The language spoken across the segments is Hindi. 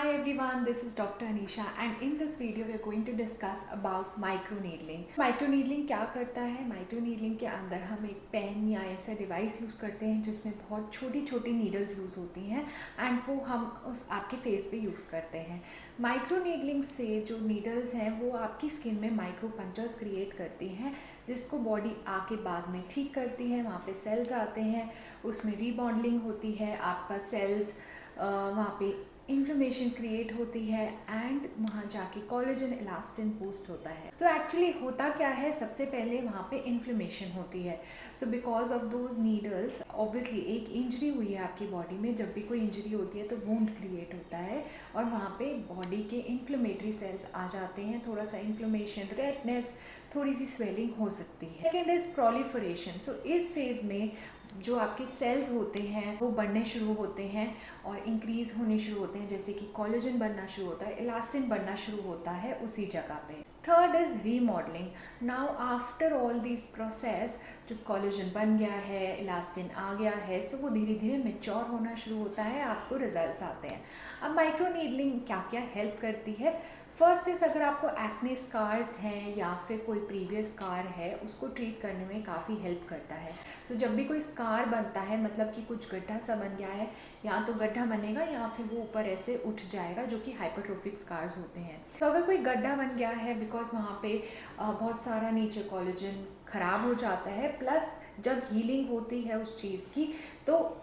Hi everyone, this is Dr. Anisha and in this video we are going to discuss about microneedling. Microneedling क्या करता है? माइक्रोनीडलिंग के अंदर हम एक पेन या ऐसा डिवाइस यूज़ करते हैं जिसमें बहुत छोटी छोटी नीडल्स यूज़ होती हैं एंड वो हम उस आपके फेस पे यूज़ करते हैं। माइक्रोनीडलिंग से जो नीडल्स हैं वो आपकी स्किन में माइक्रो पंचर्स क्रिएट करती हैं जिसको बॉडी आके बाद में ठीक करती है। वहाँ पे सेल्स आते हैं, उसमें रीबॉन्डिंग होती है, आपका सेल्स वहाँ पे इन्फ्लेमेशन क्रिएट होती है एंड वहाँ जाके कोलेजन इलास्टिन बूस्ट होता है। सो एक्चुअली होता क्या है, सबसे पहले वहाँ पे इन्फ्लेमेशन होती है। So because of those needles obviously एक इंजरी हुई है आपकी बॉडी में। जब भी कोई इंजरी होती है तो वुंड क्रिएट होता है और वहाँ पे बॉडी के इन्फ्लेमेटरी सेल्स आ जाते हैं। थोड़ा सा इन्फ्लेमेशन, रेडनेस, थोड़ी सी स्वेलिंग हो सकती है। Second is proliferation. सो इस फेज में जो आपके सेल्स होते हैं वो बढ़ने शुरू होते हैं और इंक्रीज़ होने शुरू होते हैं, जैसे कि कोलेजन बनना शुरू होता है, इलास्टिन बनना शुरू होता है उसी जगह पे। Third is remodelling. Now after all this process जो कोलेजन बन गया है, इलास्टिन आ गया है, सो वो धीरे धीरे मेच्योर होना शुरू होता है, आपको रिजल्ट्स आते हैं। अब माइक्रोनीडलिंग क्या क्या हेल्प करती है? फर्स्ट इज़ अगर आपको एक्ने स्कार्स हैं या फिर कोई प्रीवियस स्कार है उसको ट्रीट करने में काफ़ी हेल्प करता है। सो जब भी कोई स्कार बनता है, मतलब कि कुछ गड्ढा सा बन गया है, या तो गड्ढा बनेगा या फिर वो ऊपर ऐसे उठ जाएगा, जो कि हाइपरट्रोफिक स्कार्स होते हैं। तो अगर कोई गड्ढा बन गया है बिकॉज वहाँ पे बहुत सारा नीचे कोलेजन ख़राब हो जाता है, प्लस जब हीलिंग होती है उस चीज़ की तो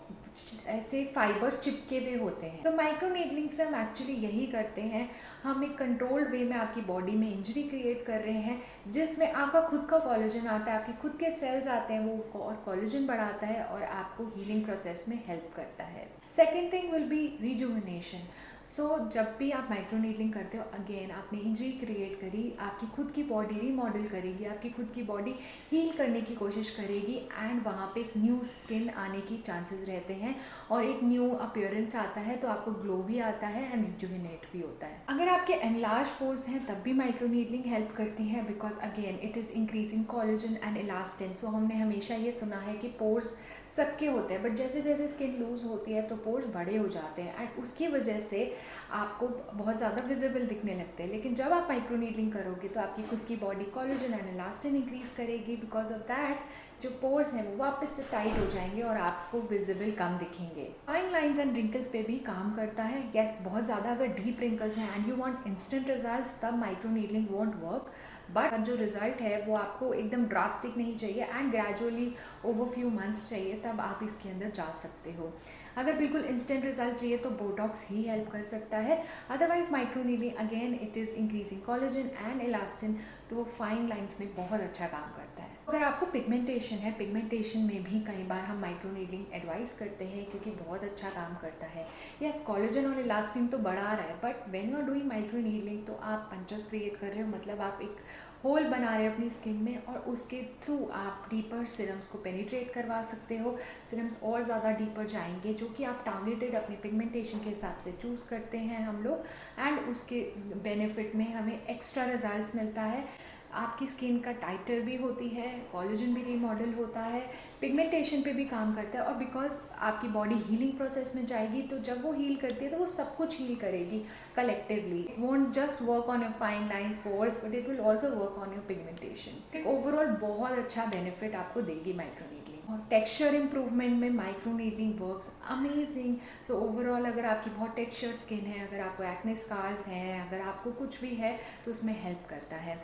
ऐसे फाइबर चिपके हुए होते हैं। तो माइक्रोनीडलिंग से हम एक्चुअली यही करते हैं, हम एक कंट्रोल्ड वे में आपकी बॉडी में इंजरी क्रिएट कर रहे हैं जिसमें आपका खुद का कोलेजन आता है, आपके खुद के सेल्स आते हैं, वो और कोलेजन बढ़ाता है और आपको हीलिंग प्रोसेस में हेल्प करता है। Second thing will be rejuvenation. So जब भी आप माइक्रोनीडलिंग करते हो, अगेन आपने इंजरी क्रिएट करी, आपकी खुद की बॉडी रीमॉडल करेगी, आपकी खुद की बॉडी हील करने की कोशिश करेगी एंड वहाँ पे एक न्यू स्किन आने की चांसेस रहते हैं और एक न्यू अपीयरेंस आता है, तो आपको ग्लो भी आता है एंड रिजुविनेट भी होता है। अगर आपके एनलार्ज पोर्स हैं तब भी माइक्रोनीडलिंग हेल्प करती है because again it is increasing collagen and elastin. So हमने हमेशा ये सुना है कि पोर्स सबके होते हैं, बट जैसे जैसे स्किन लूज होती है तो पोर्स बड़े हो जाते हैं एंड उसकी वजह से आपको बहुत ज़्यादा विजिबल दिखने लगते हैं। लेकिन जब आप माइक्रोनीडलिंग करोगे तो आपकी खुद की body collagen and elastin increase करेगी, बिकॉज ऑफ दैट जो पोर्स हैं वो वापस से टाइट हो जाएंगे और आपको विजिबल कम दिखेंगे। फाइन लाइंस एंड रिंकल्स पे भी काम करता है। यस, बहुत ज़्यादा अगर डीप रिंकल्स हैं and you want instant results, तब माइक्रोनीडलिंग वोंट वर्क, बट जो रिजल्ट है वो आपको एकदम ड्रास्टिक नहीं चाहिए and gradually over few months चाहिए, तब आप इसके अंदर जा सकते हो। अगर बिल्कुल इंस्टेंट रिजल्ट चाहिए तो बोटॉक्स ही हेल्प कर सकता है। Otherwise microneedling again it is increasing collagen and elastin, तो वो फाइन लाइंस में बहुत अच्छा काम करता है। अगर आपको पिगमेंटेशन है, पिगमेंटेशन में भी कई बार हम माइक्रोनीडलिंग एडवाइस करते हैं क्योंकि बहुत अच्छा काम करता है। यस, कोलेजन और इलास्टिन तो बढ़ा रहा है, but when you are doing microneedling तो आप पंचर्स क्रिएट कर रहे हो, मतलब आप एक होल बना रहे हो अपनी स्किन में और उसके थ्रू आप डीपर सिरम्स को पेनिट्रेट करवा सकते हो। सिरम्स और ज़्यादा डीपर जाएंगे जो कि आप टारगेटेड अपने पिगमेंटेशन के हिसाब से चूज़ करते हैं हम लोग, एंड उसके बेनिफिट में हमें एक्स्ट्रा रिजल्ट्स मिलता है। आपकी स्किन का टाइटर भी होती है, कोलेजन भी रीमॉडल होता है, पिगमेंटेशन पे भी काम करता है, और बिकॉज आपकी बॉडी हीलिंग प्रोसेस में जाएगी तो जब वो हील करती है तो वो सब कुछ हील करेगी collectively. It won't just work on your fine lines, pores, but it will also work on your pigmentation. Overall बहुत अच्छा बेनिफिट आपको देगी माइक्रोनीडलिंग। और टेक्सचर इंप्रूवमेंट में microneedling works amazing. So overall अगर आपकी बहुत टेक्सचर्ड स्किन है, अगर आपको एक्ने स्कार्स हैं, अगर आपको कुछ भी है तो उसमें हेल्प करता है।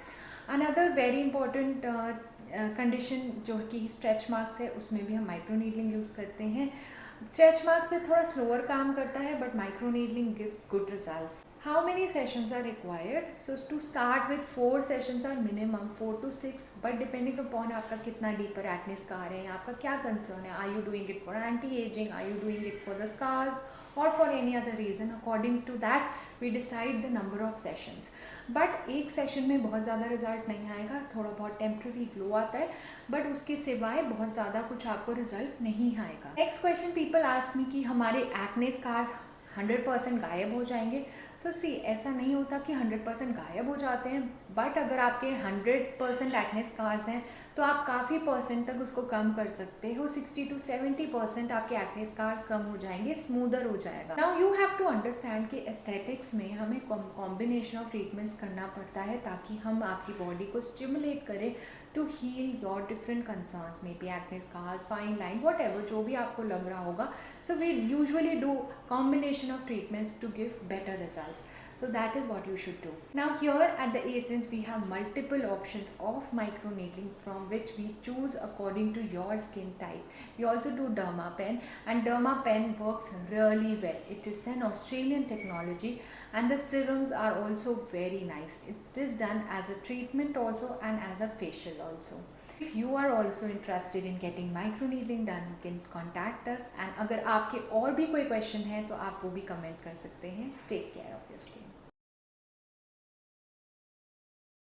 अनदर वेरी इंपॉर्टेंट कंडीशन जो कि स्ट्रेच मार्क्स है, उसमें भी हम माइक्रोनीडलिंग यूज़ करते हैं। स्ट्रेच मार्क्स में थोड़ा स्लोअर काम करता है, but microneedling gives good results. How many sessions are required? So to start with 4 sessions are minimum, 4 to 6, but depending upon आपका कितना डीपर एक्ने स्कार है, आपका क्या कंसर्न है, are you doing it for anti ageing, are you doing it for the scars or for any other reason, according to that we decide the number of sessions. But एक सेशन में बहुत ज़्यादा रिजल्ट नहीं आएगा, थोड़ा बहुत टेम्प्रेरी ग्लो आता है, बट उसके सिवाय बहुत ज़्यादा कुछ आपको रिजल्ट नहीं आएगा। Next question people ask me कि हमारे एक्ने स्कार्स 100% गायब हो जाएंगे। सो सी, ऐसा नहीं होता कि 100% गायब हो जाते हैं, बट अगर आपके 100% एक्ने स्कार्स हैं तो आप काफ़ी परसेंट तक उसको कम कर सकते हो। 60 to 70% आपके एक्ने स्कार्स कम हो जाएंगे, स्मूदर हो जाएगा। Now you have to understand कि एस्थेटिक्स में हमें कॉम्बिनेशन ऑफ ट्रीटमेंट्स करना पड़ता है ताकि हम आपकी बॉडी को स्टिमुलेट करें to heal your different concerns, maybe acne scars, fine line, whatever, जो भी आपको लग रहा होगा। So we usually do combination of treatments to give better results. So that is what you should do. Now here at the Essence we have multiple options of microneedling from which we choose according to your skin type. We also do Dermapen, and Dermapen works really well. It is an Australian technology and the serums are also very nice. It is done as a treatment also and as a facial also. If you are also interested in getting microneedling done, you can contact us, and अगर आपके और भी कोई क्वेश्चन है तो आप वो भी कमेंट कर सकते हैं. Take care of your skin.